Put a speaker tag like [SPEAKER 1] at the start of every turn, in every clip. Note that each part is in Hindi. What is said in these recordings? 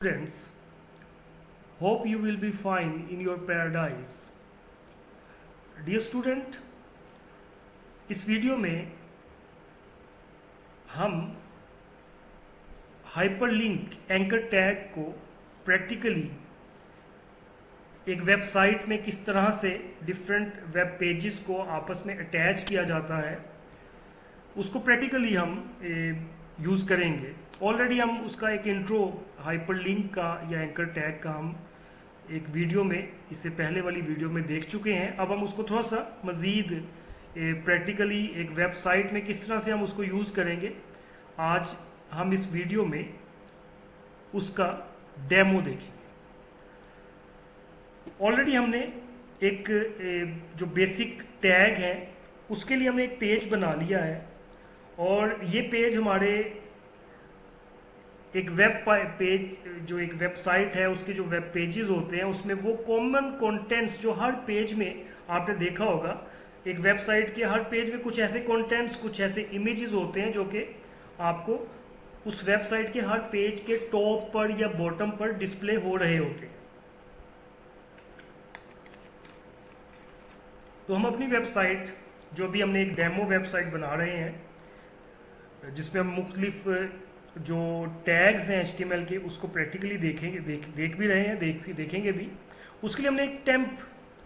[SPEAKER 1] Students, hope you will be fine in your paradise. Dear student, इस वीडियो में हम हाइपरलिंक एंकर टैग को प्रैक्टिकली एक वेबसाइट में किस तरह से डिफरेंट वेब पेजेस को आपस में अटैच किया जाता है उसको प्रैक्टिकली हम यूज़ करेंगे। ऑलरेडी हम उसका एक इंट्रो हाइपरलिंक का या एंकर टैग का हम एक वीडियो में इससे पहले वाली वीडियो में देख चुके हैं। अब हम उसको थोड़ा सा मज़ीद प्रैक्टिकली एक वेबसाइट में किस तरह से हम उसको यूज़ करेंगे, आज हम इस वीडियो में उसका डेमो देखेंगे। ऑलरेडी हमने एक जो बेसिक टैग है उसके लिए हमने एक पेज बना लिया है और ये पेज हमारे एक वेब पेज जो एक वेबसाइट है उसके जो वेब पेजेस होते हैं उसमें वो कॉमन कंटेंट्स जो हर पेज में आपने देखा होगा, एक वेबसाइट के हर पेज में कुछ ऐसे कंटेंट्स कुछ ऐसे इमेजेस होते हैं जो कि आपको उस वेबसाइट के हर पेज के टॉप पर या बॉटम पर डिस्प्ले हो रहे होते हैं। तो हम अपनी वेबसाइट जो भी हमने एक डेमो वेबसाइट बना रहे हैं जिसमें हम मुख्तलिफ जो टैग्स हैं HTML के उसको प्रैक्टिकली देखेंगे, देख भी रहे हैं, देखेंगे भी। उसके लिए हमने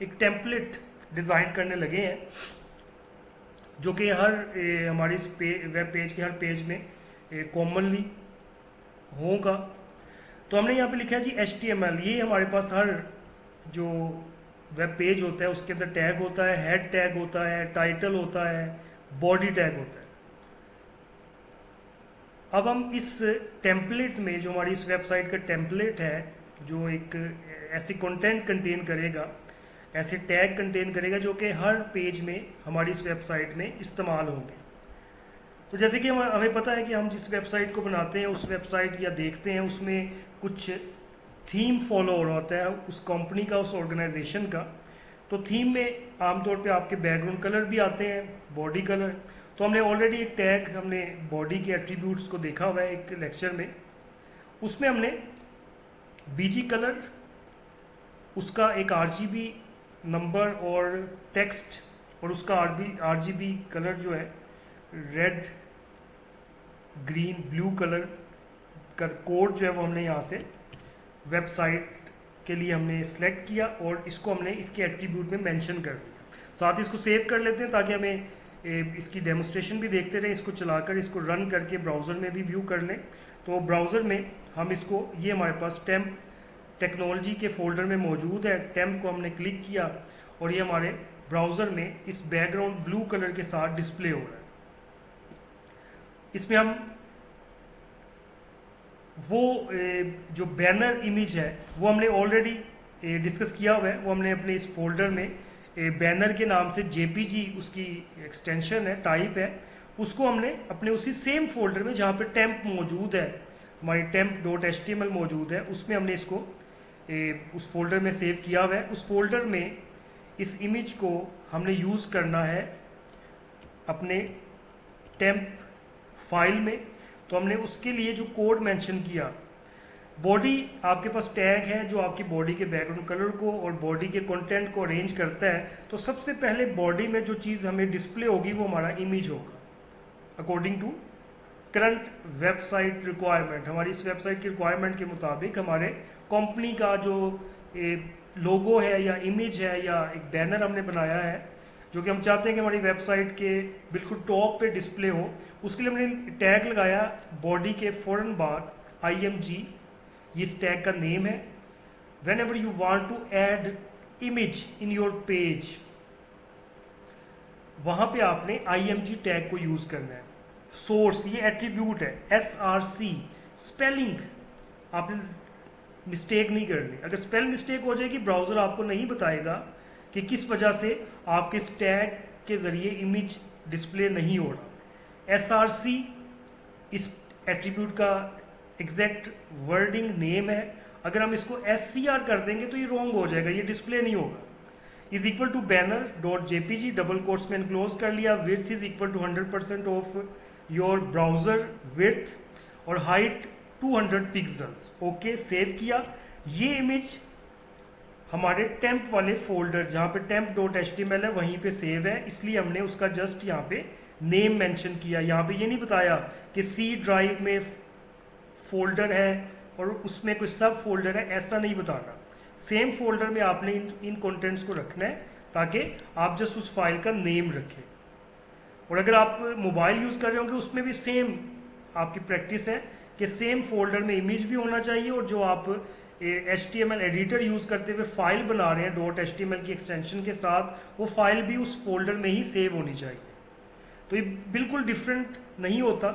[SPEAKER 1] एक टेम्पलेट डिज़ाइन करने लगे हैं जो कि हर हमारी इस वेब पेज के हर पेज में कॉमनली होगा। तो हमने यहाँ पे लिखा है जी HTML। ये हमारे पास हर जो वेब पेज होता है उसके अंदर टैग होता है, हेड टैग होता है, टाइटल होता है, बॉडी टैग होता है। अब हम इस टेम्पलेट में जो हमारी इस वेबसाइट का टेम्पलेट है जो एक ऐसे कंटेंट कंटेन करेगा, ऐसे टैग कंटेन करेगा जो कि हर पेज में हमारी इस वेबसाइट में इस्तेमाल होंगे। तो जैसे कि हमें पता है कि हम जिस वेबसाइट को बनाते हैं उस वेबसाइट या देखते हैं उसमें कुछ थीम फॉलो हो रहा होता है उस कंपनी का, उस ऑर्गेनाइजेशन का। तो थीम में आमतौर पे आपके बैकग्राउंड कलर भी आते हैं, बॉडी कलर। तो हमने ऑलरेडी एक टैग हमने बॉडी के एट्रीब्यूट्स को देखा हुआ है एक लेक्चर में, उसमें हमने बीजी कलर, उसका एक RGB नंबर और टेक्स्ट और उसका RGB कलर जो है रेड, ग्रीन, ब्लू कलर का कोड जो है वो हमने यहाँ से वेबसाइट के लिए हमने सिलेक्ट किया और इसको हमने इसके एट्रीब्यूट में मेंशन कर दिया। साथ ही इसको सेव कर लेते हैं ताकि हमें इसकी डेमोस्ट्रेशन भी देखते रहें, इसको चलाकर इसको रन करके ब्राउज़र में भी व्यू कर लें। तो ब्राउज़र में हम इसको, ये हमारे पास टेम्प टेक्नोलॉजी के फोल्डर में मौजूद है। टेम्प को हमने क्लिक किया और ये हमारे ब्राउज़र में इस बैकग्राउंड ब्लू कलर के साथ डिस्प्ले हो रहा है। इसमें हम वो जो बैनर इमेज है वो हमने ऑलरेडी डिस्कस किया हुआ है, वो हमने अपने इस फोल्डर में बैनर के नाम से JPG उसकी एक्सटेंशन है, टाइप है, उसको हमने अपने उसी सेम फोल्डर में जहाँ पे टेम्प मौजूद है, हमारी temp.html मौजूद है, उसमें हमने इसको उस फोल्डर में सेव किया हुआ है। उस फोल्डर में इस इमेज को हमने यूज़ करना है अपने टेम्प फाइल में। तो हमने उसके लिए जो कोड मेंशन किया, बॉडी आपके पास टैग है जो आपकी बॉडी के बैकग्राउंड कलर को और बॉडी के कंटेंट को अरेंज करता है। तो सबसे पहले बॉडी में जो चीज़ हमें डिस्प्ले होगी वो हमारा इमेज होगा according to current website requirement. हमारी इस वेबसाइट की रिक्वायरमेंट के मुताबिक हमारे कंपनी का जो लोगो है या इमेज है या एक बैनर हमने बनाया है जो कि हम चाहते हैं कि हमारी वेबसाइट के बिल्कुल टॉप पे डिस्प्ले हो, उसके लिए हमने टैग लगाया बॉडी के फौरन बाद IMG, इस टैग का नेम है। Whenever you want to add image in your page, वहां पे आपने IMG टैग को यूज करना है। सोर्स ये एट्रीब्यूट है, SRC स्पेलिंग आपने मिस्टेक नहीं करनी। अगर स्पेल मिस्टेक हो जाएगी ब्राउजर आपको नहीं बताएगा कि किस वजह से आपके इस टैग के जरिए इमेज डिस्प्ले नहीं हो रहा। SRC इस एट्रीब्यूट का एग्जैक्ट वर्डिंग नेम है। अगर हम इसको SCR कर देंगे तो ये रॉन्ग हो जाएगा, ये डिस्प्ले नहीं होगा। Is equal to banner dot JPG double quotes में क्लोज कर लिया। Width is equal to 100% of your browser width और हाइट 200 पिक्सल्स। ओके, सेव किया। ये इमेज हमारे टेम्प वाले फोल्डर जहाँ पे temp.html है वहीं पे सेव है, इसलिए हमने उसका जस्ट यहाँ पे नेम मेंशन किया। यहाँ पे ये नहीं बताया कि सी ड्राइव में फोल्डर है और उसमें कोई सब फोल्डर है, ऐसा नहीं बताना। सेम फोल्डर में आपने इन कंटेंट्स को रखना है ताकि आप जस्ट उस फाइल का नेम रखें। और अगर आप मोबाइल यूज़ कर रहे होंगे उसमें भी सेम आपकी प्रैक्टिस है कि सेम फोल्डर में इमेज भी होना चाहिए, और जो आप HTML एडिटर यूज़ करते हुए फाइल बना रहे हैं .html की एक्सटेंशन के साथ, वो फाइल भी उस फोल्डर में ही सेव होनी चाहिए। तो ये बिल्कुल डिफरेंट नहीं होता।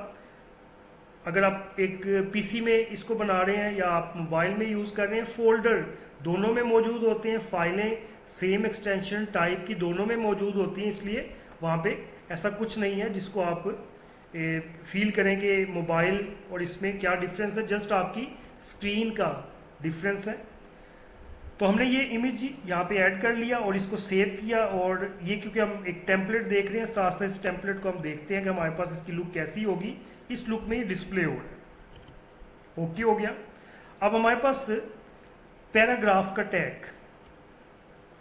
[SPEAKER 1] अगर आप एक पीसी में इसको बना रहे हैं या आप मोबाइल में यूज़ कर रहे हैं, फोल्डर दोनों में मौजूद होते हैं, फाइलें सेम एक्सटेंशन टाइप की दोनों में मौजूद होती हैं, इसलिए वहाँ पे ऐसा कुछ नहीं है जिसको आप फील करें कि मोबाइल और इसमें क्या डिफरेंस है। जस्ट आपकी स्क्रीन का डिफरेंस है। तो हमने ये इमेज यहाँ पे ऐड कर लिया और इसको सेव किया, और ये क्योंकि हम एक टेम्पलेट देख रहे हैं, साथ साथ इस टेम्पलेट को हम देखते हैं कि हमारे पास इसकी लुक कैसी होगी। इस लुक में ये डिस्प्ले हो रहा है। ओके हो गया। अब हमारे पास पैराग्राफ का टैग,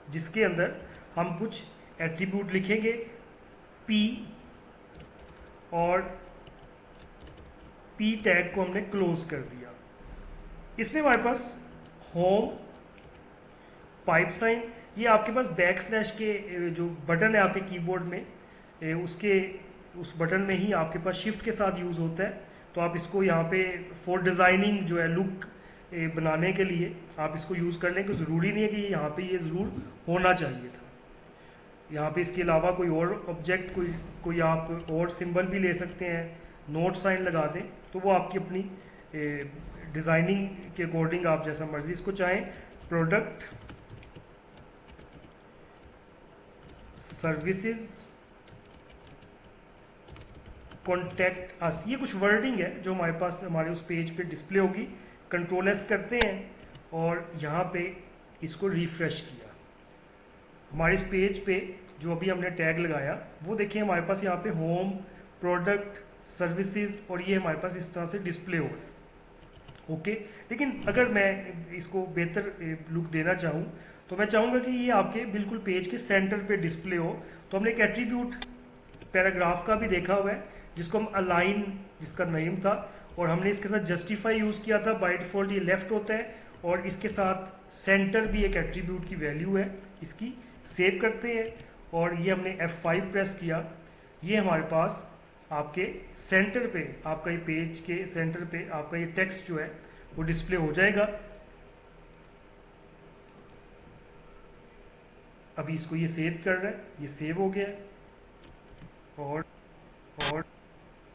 [SPEAKER 1] जिसके अंदर हम कुछ एट्रीब्यूट लिखेंगे, पी, और पी टैग को हमने क्लोज कर दिया। इसमें हमारे पास होम, पाइप साइन, ये आपके पास बैकस्लैश के जो बटन है आपके कीबोर्ड में, उस बटन में ही आपके पास शिफ्ट के साथ यूज़ होता है। तो आप इसको यहाँ पे फॉर डिज़ाइनिंग जो है लुक बनाने के लिए आप इसको यूज़ कर लें, कि ज़रूरी नहीं है कि यहाँ पे ये ज़रूर होना चाहिए था। यहाँ पे इसके अलावा कोई और ऑब्जेक्ट, कोई आप और सिंबल भी ले सकते हैं, नोट साइन लगा दें, तो वो आपकी अपनी डिज़ाइनिंग के अकॉर्डिंग आप जैसा मर्जी इसको चाहें। प्रोडक्ट सर्विसेज कॉन्टैक्ट अस, ये कुछ वर्डिंग है जो हमारे पास हमारे उस पेज पे डिस्प्ले होगी। कंट्रोल एस करते हैं और यहाँ पे इसको रिफ्रेश किया। हमारे इस पेज पे जो अभी हमने टैग लगाया वो देखिए हमारे पास यहाँ पे होम, प्रोडक्ट, सर्विसेज, और ये हमारे पास इस तरह से डिस्प्ले हो रहा है। ओके, लेकिन अगर मैं इसको बेहतर लुक देना चाहूँ तो मैं चाहूँगा कि ये आपके बिल्कुल पेज के सेंटर पे डिस्प्ले हो। तो हमने एक एट्रीब्यूट पैराग्राफ का भी देखा हुआ है जिसको हम अलाइन, जिसका नेम था, और हमने इसके साथ जस्टिफाई यूज़ किया था। बाय डिफॉल्ट ये लेफ्ट होता है, और इसके साथ सेंटर भी एक एट्रीब्यूट की वैल्यू है। इसकी सेव करते हैं और ये हमने F5 प्रेस किया। ये हमारे पास आपके सेंटर पे, आपका ये पेज के सेंटर पे आपका ये टेक्स्ट जो है वो डिस्प्ले हो जाएगा। अभी इसको ये सेव कर रहा है, ये सेव हो गया।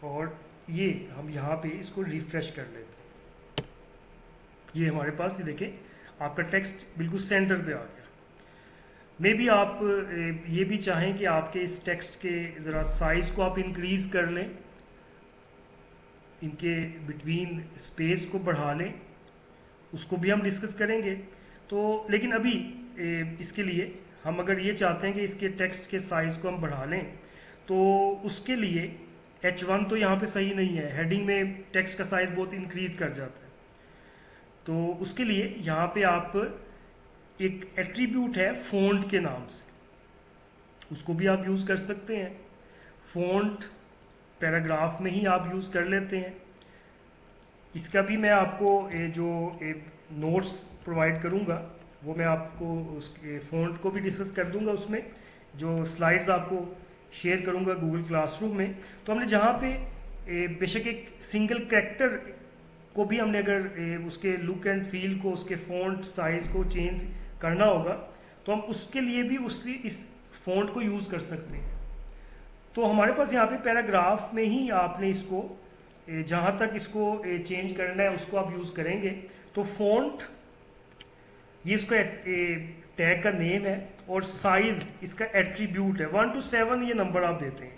[SPEAKER 1] और ये हम यहाँ पे इसको रिफ्रेश कर लेते हैं। ये हमारे पास, ये देखें आपका टेक्स्ट बिल्कुल सेंटर पे आ गया। मे बी आप ये भी चाहें कि आपके इस टेक्स्ट के ज़रा साइज को आप इंक्रीज कर लें, इनके बिटवीन स्पेस को बढ़ा लें, उसको भी हम डिस्कस करेंगे। तो लेकिन अभी इसके लिए हम अगर ये चाहते हैं कि इसके टेक्स्ट के साइज को हम बढ़ा लें, तो उसके लिए H1 तो यहाँ पे सही नहीं है, हेडिंग में टेक्स्ट का साइज बहुत इंक्रीज कर जाता है। तो उसके लिए यहाँ पे आप एक एट्रीब्यूट है फ़ॉन्ट के नाम से, उसको भी आप यूज़ कर सकते हैं। फ़ॉन्ट पैराग्राफ में ही आप यूज़ कर लेते हैं। इसका भी मैं आपको जो नोट्स प्रोवाइड करूँगा वो मैं आपको उसके फ़ॉन्ट को भी डिस्कस कर दूँगा, उसमें जो स्लाइड्स आपको शेयर करूँगा गूगल क्लासरूम में। तो हमने जहाँ पे बेशक एक सिंगल कैरेक्टर को भी हमने अगर उसके लुक एंड फील को, उसके फ़ॉन्ट साइज़ को चेंज करना होगा तो हम उसके लिए भी इस फ़ॉन्ट को यूज़ कर सकते हैं। तो हमारे पास यहाँ पे पैराग्राफ में ही आपने इसको जहाँ तक इसको चेंज करना है उसको आप यूज़ करेंगे। तो फ़ॉन्ट ये इसका टैग का नेम है, और साइज़ इसका एट्रीब्यूट है। 1 to 7 ये नंबर आप देते हैं।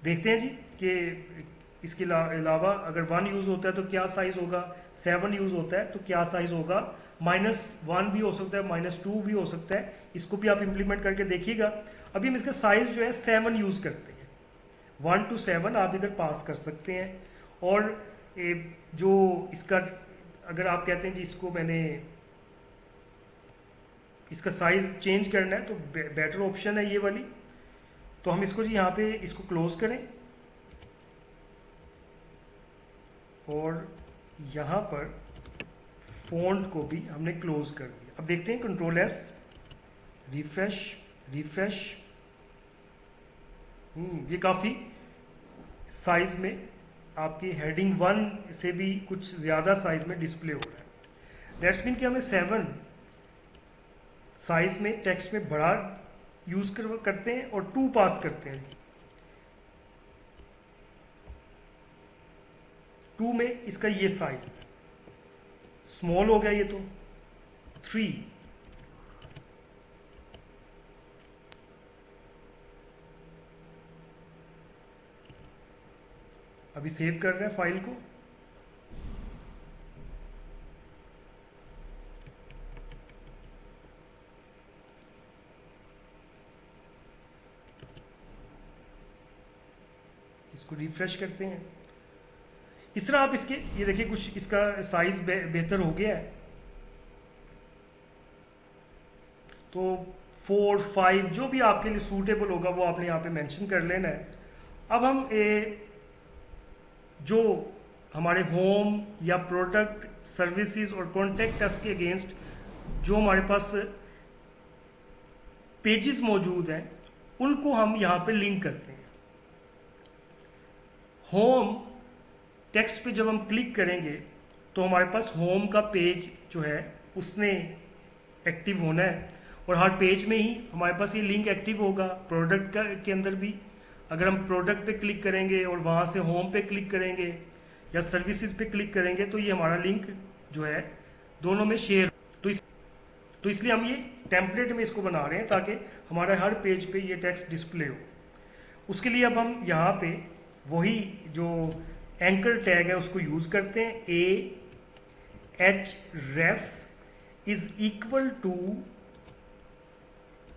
[SPEAKER 1] देखते हैं जी कि इसके अलावा अगर 1 यूज़ होता है तो क्या साइज़ होगा, 7 यूज़ होता है तो क्या साइज़ होगा, -1 भी हो सकता है, -2 भी हो सकता है। इसको भी आप इम्प्लीमेंट करके देखिएगा। अभी हम इसका साइज़ जो है 7 यूज़ करते हैं। 1 to 7 आप इधर पास कर सकते हैं। और जो इसका, अगर आप कहते हैं जी इसको मैंने इसका साइज चेंज करना है तो बेटर ऑप्शन है ये वाली। तो हम इसको जी यहाँ पे इसको क्लोज करें और यहाँ पर फॉन्ट को भी हमने क्लोज कर दिया। अब देखते हैं कंट्रोल एस, रिफ्रेश रिफ्रेश, ये काफ़ी साइज में आपकी हेडिंग 1 से भी कुछ ज़्यादा साइज में डिस्प्ले हो रहा है। दैट्स मीन कि हमें 7 साइज में टेक्स्ट में बड़ा यूज करते हैं और 2 पास करते हैं। 2 में इसका ये साइज स्मॉल हो गया, ये तो 3, अभी सेव कर रहे हैं फाइल को। इसको रिफ्रेश करते हैं। इस तरह आप इसके, ये देखिए कुछ इसका साइज बेहतर हो गया है। तो 4, 5 जो भी आपके लिए सूटेबल होगा वो आपने यहाँ पे मेंशन कर लेना है। अब हम जो हमारे होम या प्रोडक्ट, सर्विसेज और कॉन्टेक्ट अस के अगेंस्ट जो हमारे पास पेजेस मौजूद हैं उनको हम यहाँ पे लिंक करते हैं। होम टेक्स्ट पे जब हम क्लिक करेंगे तो हमारे पास होम का पेज जो है उसने एक्टिव होना है और हर पेज में ही हमारे पास ये लिंक एक्टिव होगा। प्रोडक्ट के अंदर भी अगर हम प्रोडक्ट पे क्लिक करेंगे और वहाँ से होम पे क्लिक करेंगे या सर्विसेज पे क्लिक करेंगे तो ये हमारा लिंक जो है दोनों में शेयर। तो इसलिए हम ये टेम्पलेट में इसको बना रहे हैं ताकि हमारे हर पेज पे ये टेक्स्ट डिस्प्ले हो। उसके लिए अब हम यहाँ पे वही जो एंकर टैग है उसको यूज करते हैं। href is equal to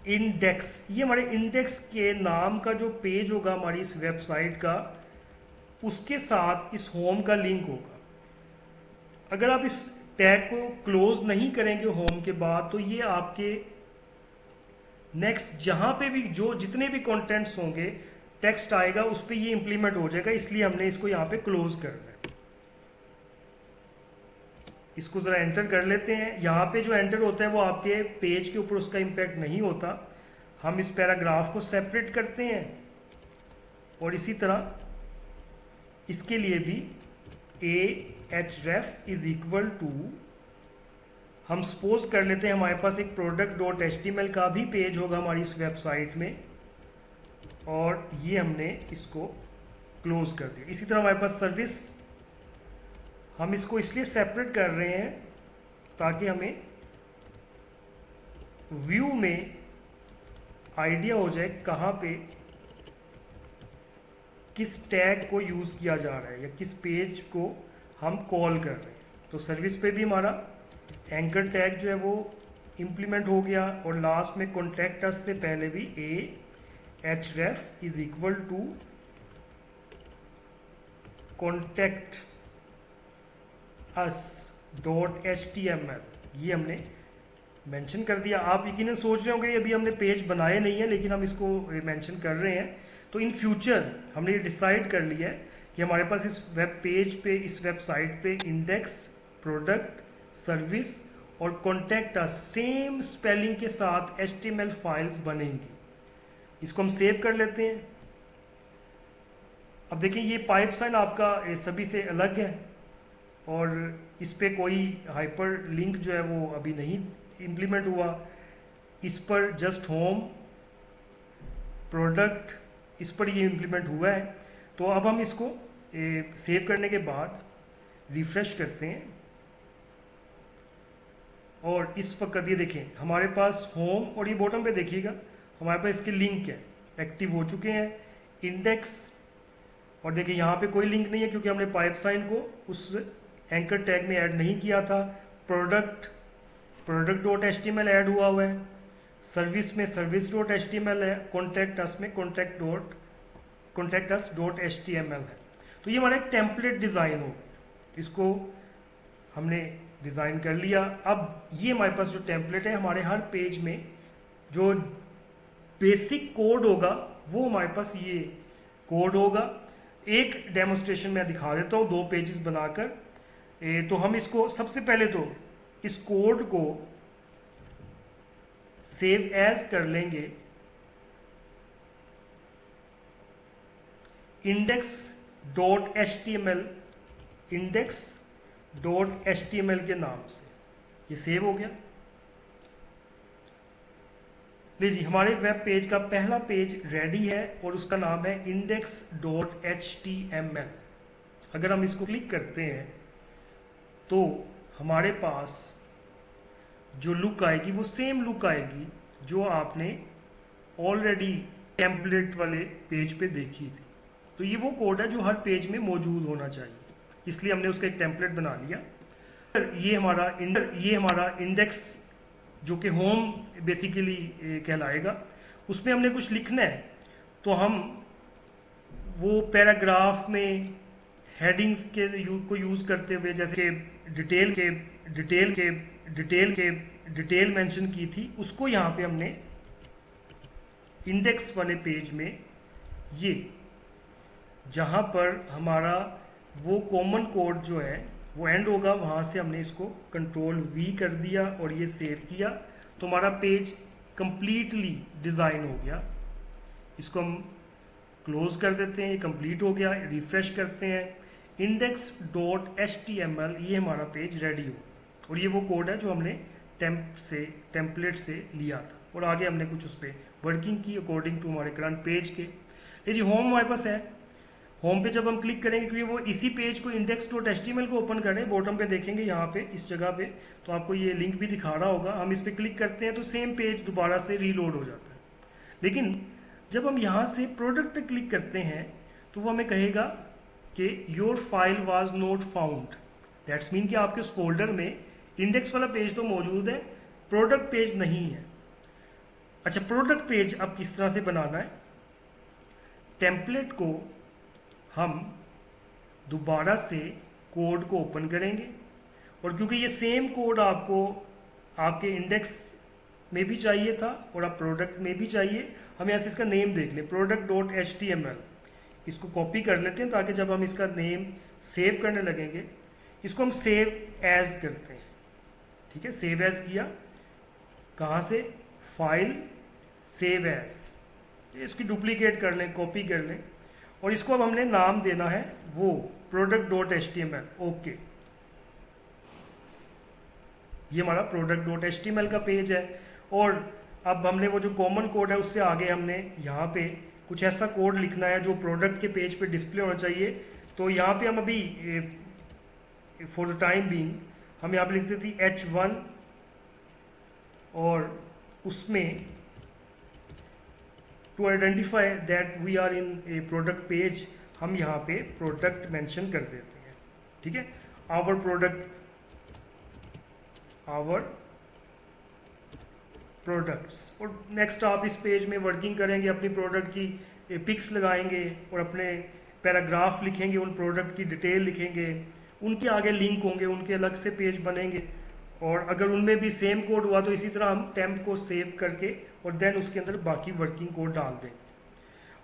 [SPEAKER 1] index, ये हमारे इंडेक्स के नाम का जो पेज होगा हमारी इस वेबसाइट का उसके साथ इस होम का लिंक होगा। अगर आप इस टैग को क्लोज नहीं करेंगे होम के बाद तो ये आपके नेक्स्ट जहां पे भी जो जितने भी कंटेंट्स होंगे टेक्स्ट आएगा उस पर ये इंप्लीमेंट हो जाएगा। इसलिए हमने इसको यहाँ पे क्लोज करना है। इसको जरा एंटर कर लेते हैं। यहाँ पे जो एंटर होता है वो आपके पेज के ऊपर उसका इम्पैक्ट नहीं होता। हम इस पैराग्राफ को सेपरेट करते हैं और इसी तरह इसके लिए भी href इज इक्वल टू, हम सपोज कर लेते हैं हमारे पास एक product.html का भी पेज होगा हमारी इस वेबसाइट में और ये हमने इसको क्लोज कर दिया। इसी तरह हमारे पास सर्विस, हम इसको इसलिए सेपरेट कर रहे हैं ताकि हमें व्यू में आइडिया हो जाए कहाँ पे किस टैग को यूज किया जा रहा है या किस पेज को हम कॉल कर रहे हैं। तो सर्विस पे भी हमारा एंकर टैग जो है वो इंप्लीमेंट हो गया और लास्ट में कॉन्टैक्ट अस से पहले भी href is equal to contact us.html, ये हमने मेंशन कर दिया। आप यकीनन सोच रहे होंगे अभी हमने पेज बनाए नहीं है लेकिन हम इसको मेंशन कर रहे हैं। तो इन फ्यूचर हमने ये डिसाइड कर लिया है कि हमारे पास इस वेब पेज पे, इस वेबसाइट पे इंडेक्स, प्रोडक्ट, सर्विस और कॉन्टैक्ट अस सेम स्पेलिंग के साथ HTML फाइल्स बनेंगी। इसको हम सेव कर लेते हैं। अब देखिए ये पाइप साइन आपका सभी से अलग है और इस पे कोई हाइपर लिंक जो है वो अभी नहीं इम्प्लीमेंट हुआ। इस पर जस्ट होम, प्रोडक्ट, इस पर ये इम्प्लीमेंट हुआ है। तो अब हम इसको सेव करने के बाद रिफ्रेश करते हैं और इस वक्त ये देखें हमारे पास होम और ये बॉटम पे देखिएगा हमारे पास इसके लिंक है, एक्टिव हो चुके हैं। इंडेक्स, और देखिए यहाँ पे कोई लिंक नहीं है क्योंकि हमने पाइप साइन को उस एंकर टैग में ऐड नहीं किया था। प्रोडक्ट, product.html ऐड हुआ है। सर्विस में service.html है। कॉन्टैक्ट अस में contactus.html है। तो ये हमारा एक टेम्पलेट डिजाइन हो गया। इसको हमने डिज़ाइन कर लिया। अब ये हमारे पास जो टेम्पलेट है, हमारे हर पेज में जो बेसिक कोड होगा वो हमारे पास ये कोड होगा। एक डेमोस्ट्रेशन मैं दिखा देता हूँ 2 पेजेस बनाकर। तो हम इसको सबसे पहले तो इस कोड को सेव एज कर लेंगे index.html के नाम से। ये सेव हो गया। लीजिए हमारे वेब पेज का पहला पेज रेडी है और उसका नाम है index.html। अगर हम इसको क्लिक करते हैं तो हमारे पास जो लुक आएगी वो सेम लुक आएगी जो आपने ऑलरेडी टेम्पलेट वाले पेज पे देखी थी। तो ये वो कोड है जो हर पेज में मौजूद होना चाहिए, इसलिए हमने उसका एक टेम्पलेट बना लिया। ये हमारा इंडेक्स जो कि होम बेसिकली कहलाएगा, उसमें हमने कुछ लिखना है। तो हम वो पैराग्राफ में हेडिंग्स को यूज़ करते हुए, जैसे डिटेल मेंशन की थी, उसको यहाँ पे हमने इंडेक्स वाले पेज में ये जहाँ पर हमारा वो कॉमन कोड जो है वो एंड होगा, वहाँ से हमने इसको Ctrl+V कर दिया और ये सेव किया। तो हमारा पेज कंप्लीटली डिज़ाइन हो गया। इसको हम क्लोज कर देते हैं, ये कंप्लीट हो गया। रिफ्रेश करते हैं, index.html, ये हमारा पेज रेडी हो। और ये वो कोड है जो हमने टेम्पलेट से लिया था और आगे हमने कुछ उस पर वर्किंग की अकॉर्डिंग टू हमारे करंट पेज के। ये जी होम हमारे पास है। होम पे जब हम क्लिक करेंगे, क्योंकि वो इसी पेज को index.html को ओपन करें, बॉटम पे देखेंगे यहाँ पे इस जगह पे, तो आपको ये लिंक भी दिखा रहा होगा। हम इस पर क्लिक करते हैं तो सेम पेज दोबारा से रीलोड हो जाता है। लेकिन जब हम यहाँ से प्रोडक्ट पे क्लिक करते हैं तो वो हमें कहेगा कि your file was not found. That's mean कि आपके उस फोल्डर में इंडेक्स वाला पेज तो मौजूद है, प्रोडक्ट पेज नहीं है। अच्छा, प्रोडक्ट पेज अब किस तरह से बनाना है? टेम्पलेट को हम दोबारा से कोड को ओपन करेंगे और क्योंकि ये सेम कोड आपको आपके इंडेक्स में भी चाहिए था और आप प्रोडक्ट में भी चाहिए, हम यहाँ से इसका नेम देख लें, product.html। इसको कॉपी कर लेते हैं ताकि जब हम इसका नेम सेव करने लगेंगे, इसको हम सेव एज करते हैं। ठीक है, सेव एज किया, कहाँ से? File save as. इसकी डुप्लीकेट कर लें, कॉपी कर लें और इसको अब हमने नाम देना है वो product.html। ओके, ये हमारा product.html का पेज है। और अब हमने वो जो कॉमन कोड है उससे आगे हमने यहाँ पे कुछ ऐसा कोड लिखना है जो प्रोडक्ट के पेज पे डिस्प्ले होना चाहिए। तो यहाँ पे हम अभी फॉर द टाइम बीइंग हम यहाँ पे लिखते थे H1 और उसमें to identify that we are in a product page हम यहाँ पे प्रोडक्ट मेंशन कर देते हैं। ठीक है, आवर प्रोडक्ट्स। और नेक्स्ट आप इस पेज में वर्किंग करेंगे, अपनी प्रोडक्ट की पिक्स लगाएंगे और अपने पैराग्राफ लिखेंगे, उन प्रोडक्ट की डिटेल लिखेंगे, उनके आगे लिंक होंगे, उनके अलग से पेज बनेंगे। और अगर उनमें भी सेम कोड हुआ तो इसी तरह हम टेम्प को सेव करके और देन उसके अंदर बाकी वर्किंग कोड डाल दें।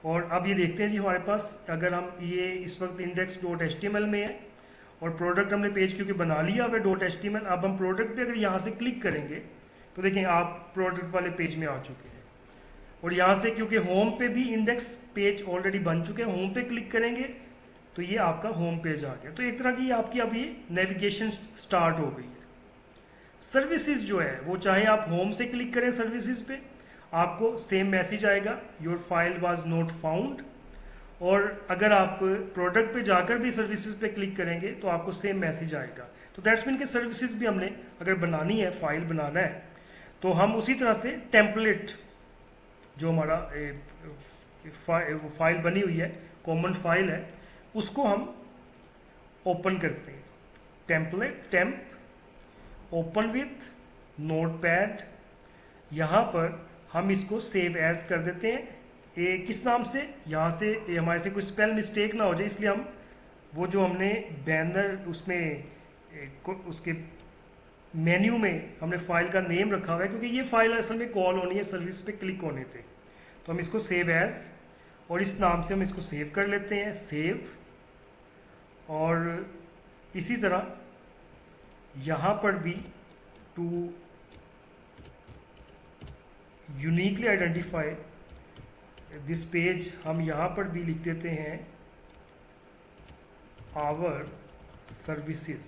[SPEAKER 1] और अब ये देखते हैं जी, हमारे पास अगर हम ये इस वक्त index.html में है और प्रोडक्ट हमने पेज क्योंकि बना लिया हुआ .html, अब हम प्रोडक्ट पे अगर यहाँ से क्लिक करेंगे तो देखें आप प्रोडक्ट वाले पेज में आ चुके हैं। और यहाँ से क्योंकि होम पे भी इंडेक्स पेज ऑलरेडी बन चुके हैं, होम पे क्लिक करेंगे तो ये आपका होम पेज आ गया। तो एक तरह की आपकी अब ये नेविगेशन स्टार्ट हो गई है। सर्विसेज जो है वो चाहे आप होम से क्लिक करें सर्विसेज पे, आपको सेम मैसेज आएगा, your file was not found. और अगर आप प्रोडक्ट पे जाकर भी सर्विसेज पे क्लिक करेंगे तो आपको सेम मैसेज आएगा। तो दैट्स मीन के सर्विसेज भी हमने अगर बनानी है, फाइल बनाना है, तो हम उसी तरह से टेम्पलेट जो हमारा फाइल बनी हुई है, कॉमन फाइल है, उसको हम ओपन करते हैं। टेम्प ओपन विथ नोटपैड, यहाँ पर हम इसको सेव एज कर देते हैं। किस नाम से? यहाँ से हमारे से कोई स्पेल मिस्टेक ना हो जाए, इसलिए हम वो जो हमने बैनर उसमें उसके मेन्यू में हमने फाइल का नेम रखा हुआ है, क्योंकि ये फाइल असल में कॉल होनी है सर्विस पे क्लिक होने पे। तो हम इसको सेव एज और इस नाम से हम इसको सेव कर लेते हैं, सेव। और इसी तरह यहाँ पर भी to uniquely identify this page हम यहाँ पर भी लिख देते हैं आवर सर्विसेज,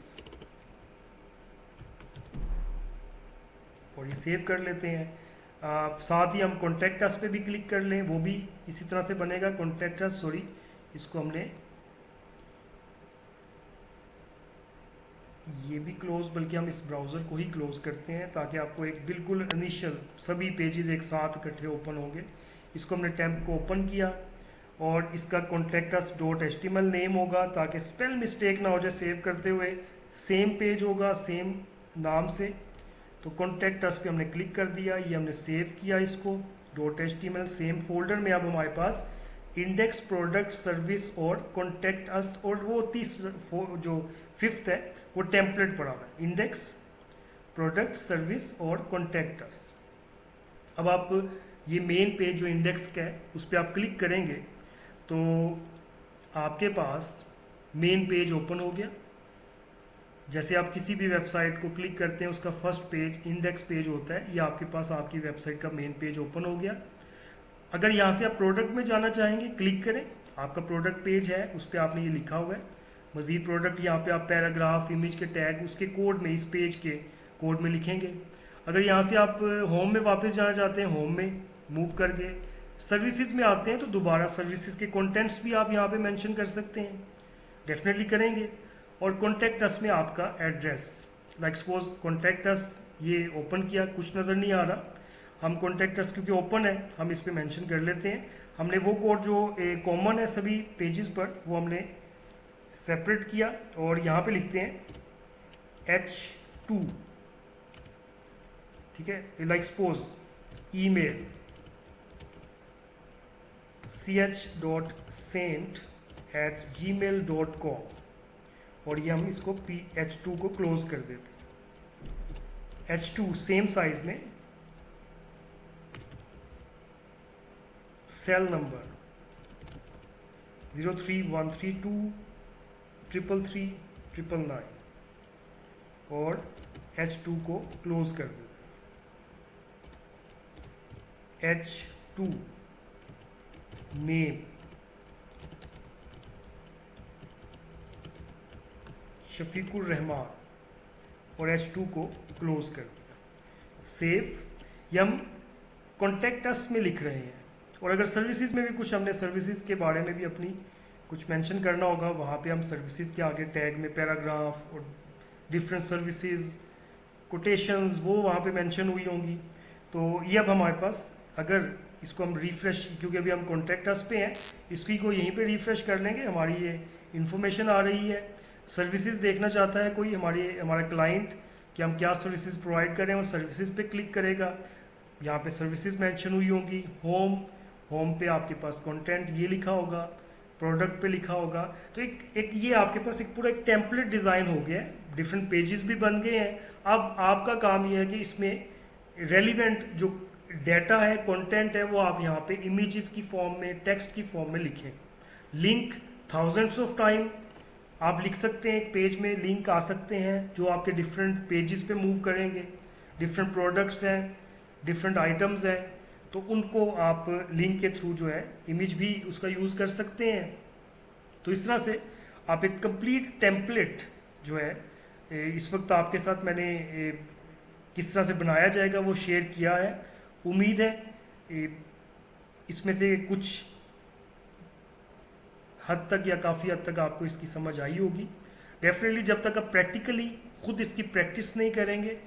[SPEAKER 1] और ये सेव कर लेते हैं। साथ ही हम कॉन्टैक्ट अस पे भी क्लिक कर लें, वो भी इसी तरह से बनेगा। कॉन्टैक्ट अस, सॉरी, इसको हमने ये भी क्लोज, बल्कि हम इस ब्राउज़र को ही क्लोज करते हैं ताकि आपको एक बिल्कुल इनिशियल सभी पेजेस एक साथ इकट्ठे ओपन होंगे। इसको हमने टेम्प को ओपन किया और इसका contactus.html नेम होगा ताकि स्पेल मिस्टेक ना हो जाए सेव करते हुए। सेम पेज होगा सेम नाम से। तो कॉन्टैक्ट अस पे हमने क्लिक कर दिया, ये हमने सेव किया इसको .html। सेम फोल्डर में अब हमारे पास इंडेक्स, प्रोडक्ट, सर्विस और कॉन्टैक्ट अस, और वो जो फिफ्थ है वो टेम्पलेट पड़ा हुआ है, इंडेक्स, प्रोडक्ट, सर्विस और कॉन्टैक्ट अस। अब आप ये मेन पेज जो इंडेक्स का है उस पर आप क्लिक करेंगे तो आपके पास मेन पेज ओपन हो गया। जैसे आप किसी भी वेबसाइट को क्लिक करते हैं उसका फर्स्ट पेज इंडेक्स पेज होता है, ये आपके पास आपकी वेबसाइट का मेन पेज ओपन हो गया। अगर यहाँ से आप प्रोडक्ट में जाना चाहेंगे, क्लिक करें, आपका प्रोडक्ट पेज है, उस पर आपने ये लिखा हुआ है मजीद प्रोडक्ट। यहाँ पे आप पैराग्राफ, इमेज के टैग उसके कोड में, इस पेज के कोड में लिखेंगे। अगर यहाँ से आप होम में वापस जाना चाहते हैं, होम में मूव करके सर्विसेज में आते हैं तो दोबारा सर्विसेज के कंटेंट्स भी आप यहाँ पे मेंशन कर सकते हैं, डेफिनेटली करेंगे। और कॉन्टैक्ट अस में आपका address, like suppose contact us ये ओपन किया, कुछ नज़र नहीं आ रहा, हम कॉन्टैक्ट अस क्योंकि ओपन है हम इस पर मेंशन कर लेते हैं। हमने वो कोड जो कॉमन है सभी पेजेस पर वो हमने सेपरेट किया और यहाँ पे लिखते हैं H2, ठीक है। लाइक सपोज ईमेल ch.saint@gmail.com, और ये हम इसको H2 को क्लोज कर देते हैं। H2 सेम साइज में, सेल नंबर 03132333999 और H2 को क्लोज कर देते हैं। H2 नेम शफीकुर रहमान और H2 को क्लोज कर दिया, सेव। ये हम कॉन्टैक्ट अस में लिख रहे हैं। और अगर सर्विसेज में भी कुछ हमने सर्विसेज के बारे में भी अपनी कुछ मेंशन करना होगा, वहाँ पे हम सर्विसेज के आगे टैग में पैराग्राफ और डिफरेंट सर्विसेज कोटेशंस वो वहाँ पे मेंशन हुई होंगी। तो ये अब हमारे पास, अगर इसको हम रिफ्रेश, क्योंकि अभी हम कॉन्टैक्ट अस पे हैं, इसी को यहीं पे रिफ्रेश कर लेंगे, हमारी ये इन्फॉर्मेशन आ रही है। सर्विसेज देखना चाहता है कोई हमारा क्लाइंट कि हम क्या सर्विसेज प्रोवाइड करें, और सर्विसेज पे क्लिक करेगा, यहाँ पे सर्विसेज मेंशन हुई होंगी। होम पे आपके पास कंटेंट ये लिखा होगा, प्रोडक्ट पे लिखा होगा। तो एक ये आपके पास एक पूरा एक टेम्पलेट डिज़ाइन हो गया है, डिफरेंट पेजेस भी बन गए हैं। अब आपका काम ये है कि इसमें रेलिवेंट जो डाटा है, कंटेंट है, वो आप यहाँ पे इमेजेस की फॉर्म में, टेक्स्ट की फॉर्म में लिखें। लिंक थाउजेंड्स ऑफ टाइम आप लिख सकते हैं, एक पेज में लिंक आ सकते हैं जो आपके डिफरेंट पेजेस पे मूव करेंगे। डिफरेंट प्रोडक्ट्स हैं, डिफरेंट आइटम्स हैं, तो उनको आप लिंक के थ्रू जो है इमेज भी उसका यूज़ कर सकते हैं। तो इस तरह से आप एक कंप्लीट टेम्पलेट जो है इस वक्त आपके साथ मैंने किस तरह से बनाया जाएगा वो शेयर किया है। उम्मीद है इसमें से कुछ हद तक या काफ़ी हद तक आपको इसकी समझ आई होगी। डेफिनेटली जब तक आप प्रैक्टिकली खुद इसकी प्रैक्टिस नहीं करेंगे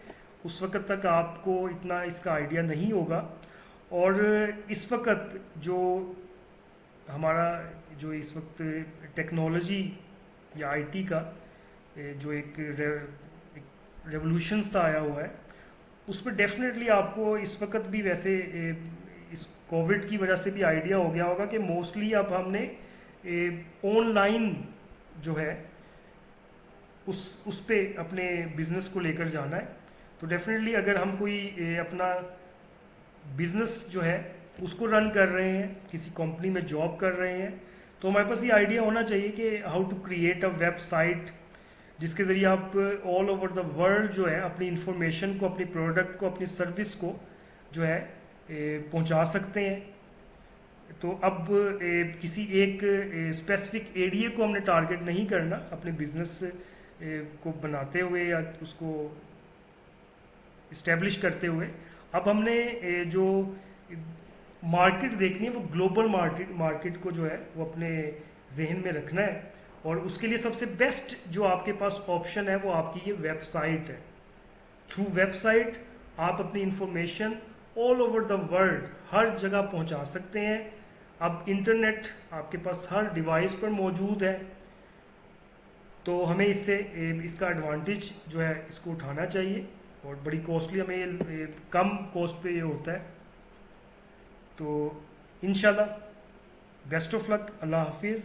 [SPEAKER 1] उस वक्त तक आपको इतना इसका आइडिया नहीं होगा। और इस वक्त जो हमारा जो इस वक्त टेक्नोलॉजी या आईटी का जो एक रेवोल्यूशन सा आया हुआ है, उसमें डेफिनेटली आपको इस वक्त भी वैसे इस कोविड की वजह से भी आइडिया हो गया होगा कि मोस्टली अब हमने ऑनलाइन जो है उस पे अपने बिजनेस को लेकर जाना है। तो डेफिनेटली अगर हम कोई अपना बिजनेस जो है उसको रन कर रहे हैं, किसी कंपनी में जॉब कर रहे हैं, तो हमारे पास ये आइडिया होना चाहिए कि how to create a website जिसके ज़रिए आप ऑल ओवर द वर्ल्ड जो है अपनी इंफॉर्मेशन को, अपनी प्रोडक्ट को, अपनी सर्विस को जो है पहुंचा सकते हैं। तो अब किसी एक स्पेसिफिक एरिया को हमने टारगेट नहीं करना अपने बिजनेस को बनाते हुए या उसको इस्टेब्लिश करते हुए। अब हमने जो मार्केट देखनी है वो ग्लोबल मार्केट को जो है वो अपने जहन में रखना है, और उसके लिए सबसे बेस्ट जो आपके पास ऑप्शन है वो आपकी ये वेबसाइट है। थ्रू वेबसाइट आप अपनी information all over the world हर जगह पहुंचा सकते हैं। अब इंटरनेट आपके पास हर डिवाइस पर मौजूद है, तो हमें इससे इसका एडवांटेज जो है इसको उठाना चाहिए, और बड़ी कॉस्टली हमें ये कम कॉस्ट पे ये होता है। तो इंशाल्लाह बेस्ट ऑफ लक, अल्लाह हाफिज़।